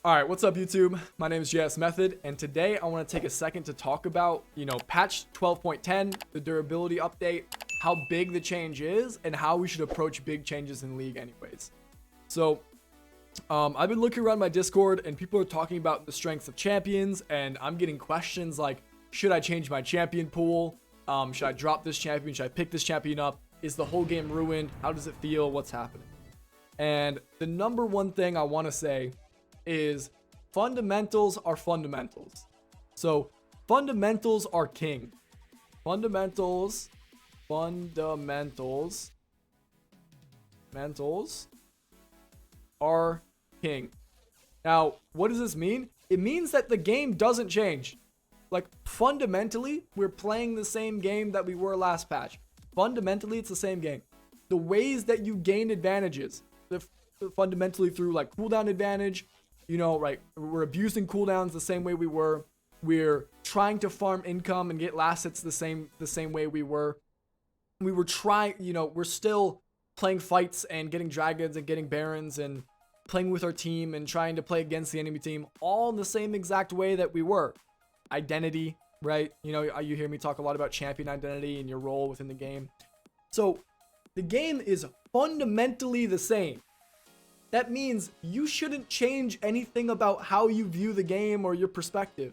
All right, what's up YouTube? My name is JS Method, and today I want to take a second to talk about, patch 12.10, the durability update, how big the change is, and how we should approach big changes in League anyways. So, I've been looking around my Discord, and people are talking about the strengths of champions, and I'm getting questions like, should I change my champion pool? Should I drop this champion? Should I pick this champion up? Is the whole game ruined? How does it feel? What's happening? And the number one thing I want to say is fundamentals are fundamentals. So fundamentals are king. Fundamentals are king. Now, what does this mean? It means that the game doesn't change. Like, fundamentally, we're playing the same game that we were last patch. Fundamentally, it's the same game. The ways that you gain advantages, fundamentally through like cooldown advantage, right? We're abusing cooldowns the same way we were. We're trying to farm income and get last hits the same way we were. We were trying, we're still playing fights and getting dragons and getting barons and playing with our team and trying to play against the enemy team all in the same exact way that we were. Identity, right? You hear me talk a lot about champion identity and your role within the game. So the game is fundamentally the same. That means you shouldn't change anything about how you view the game or your perspective.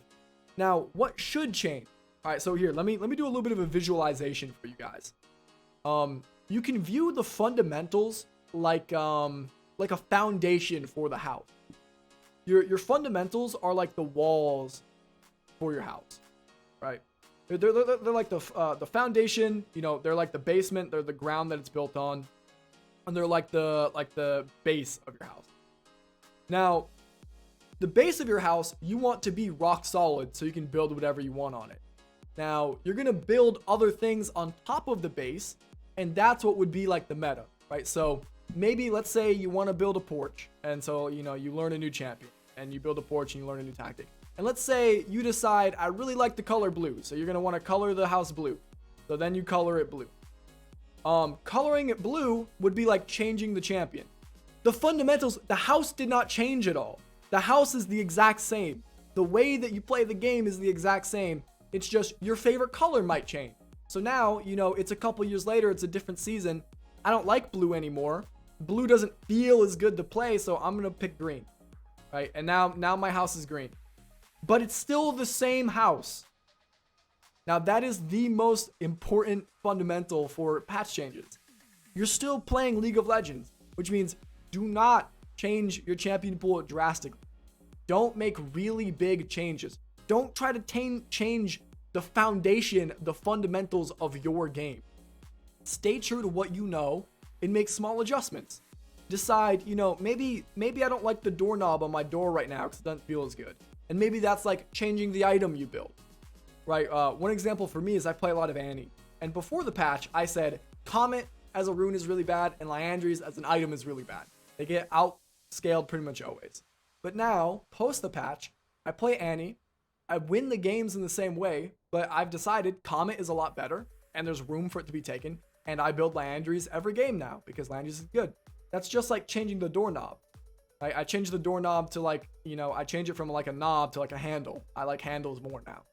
Now, what should change? All right, so here, let me do a little bit of a visualization for you guys. You can view the fundamentals like a foundation for the house. Your fundamentals are like the walls for your house, right? They're like the foundation. They're like the basement. They're the ground that it's built on. And they're like the base of your house. Now, the base of your house, you want to be rock solid so you can build whatever you want on it. Now, you're going to build other things on top of the base, and that's what would be like the meta, right? So maybe let's say you want to build a porch, and so, you learn a new champion, and you build a porch and you learn a new tactic. And let's say you decide, I really like the color blue, so you're going to want to color the house blue. So then you color it blue. Coloring it blue would be like changing the champion. The fundamentals, the house did not change at all. The house is the exact same. The way that you play the game is the exact same. It's just your favorite color might change. So now, it's a couple years later, it's a different season. I don't like blue anymore. Blue doesn't feel as good to play, so I'm going to pick green. Right? And now my house is green. But it's still the same house. Now, that is the most important fundamental for patch changes. You're still playing League of Legends, which means do not change your champion pool drastically. Don't make really big changes. Don't try to change the foundation, the fundamentals of your game. Stay true to what you know and make small adjustments. Decide, maybe I don't like the doorknob on my door right now because it doesn't feel as good. And maybe that's like changing the item you build. Right, one example for me is I play a lot of Annie. And before the patch, I said Comet as a rune is really bad and Liandry's as an item is really bad. They get outscaled pretty much always. But now, post the patch, I play Annie. I win the games in the same way, but I've decided Comet is a lot better and there's room for it to be taken. And I build Liandry's every game now because Liandry's is good. That's just like changing the doorknob. I change the doorknob to like, I change it from like a knob to like a handle. I like handles more now.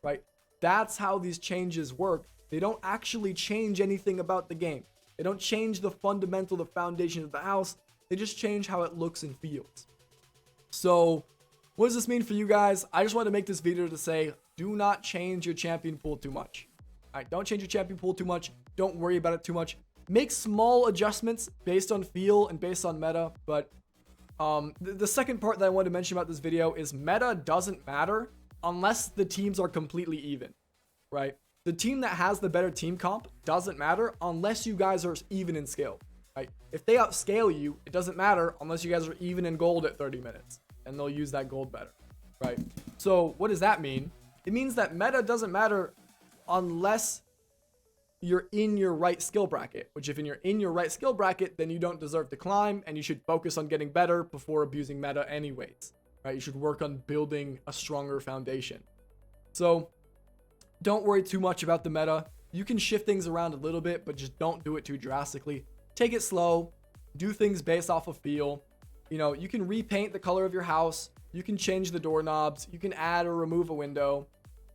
Right? That's how these changes work. They don't actually change anything about the game. They don't change the fundamental, the foundation of the house. They just change how it looks and feels. So, what does this mean for you guys? I just wanted to make this video to say, do not change your champion pool too much. All right, don't change your champion pool too much. Don't worry about it too much. Make small adjustments based on feel and based on meta. But the second part that I wanted to mention about this video is meta doesn't matter unless the teams are completely even, right? The team that has the better team comp doesn't matter unless you guys are even in skill, right? If they outscale you, it doesn't matter unless you guys are even in gold at 30 minutes, and they'll use that gold better, right? So what does that mean? It means that meta doesn't matter unless you're in your right skill bracket, which if you're in your right skill bracket, then you don't deserve to climb, and you should focus on getting better before abusing meta anyways. Right, you should work on building a stronger foundation. So don't worry too much about the meta. You can shift things around a little bit, but just don't do it too drastically. Take it slow. Do things based off of feel. You know, you can repaint the color of your house. You can change the doorknobs. You can add or remove a window,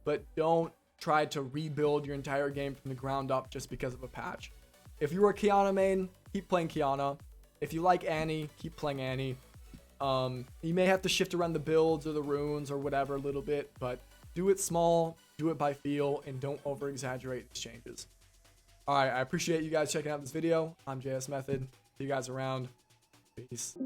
but don't try to rebuild your entire game from the ground up just because of a patch. If you are a Kiana main, keep playing Kiana. If you like Annie, keep playing Annie. You may have to shift around the builds or the runes or whatever a little bit, but do it small, do it by feel, and don't over exaggerate these changes. All right, I appreciate you guys checking out this video. I'm JS Method. See you guys around. Peace.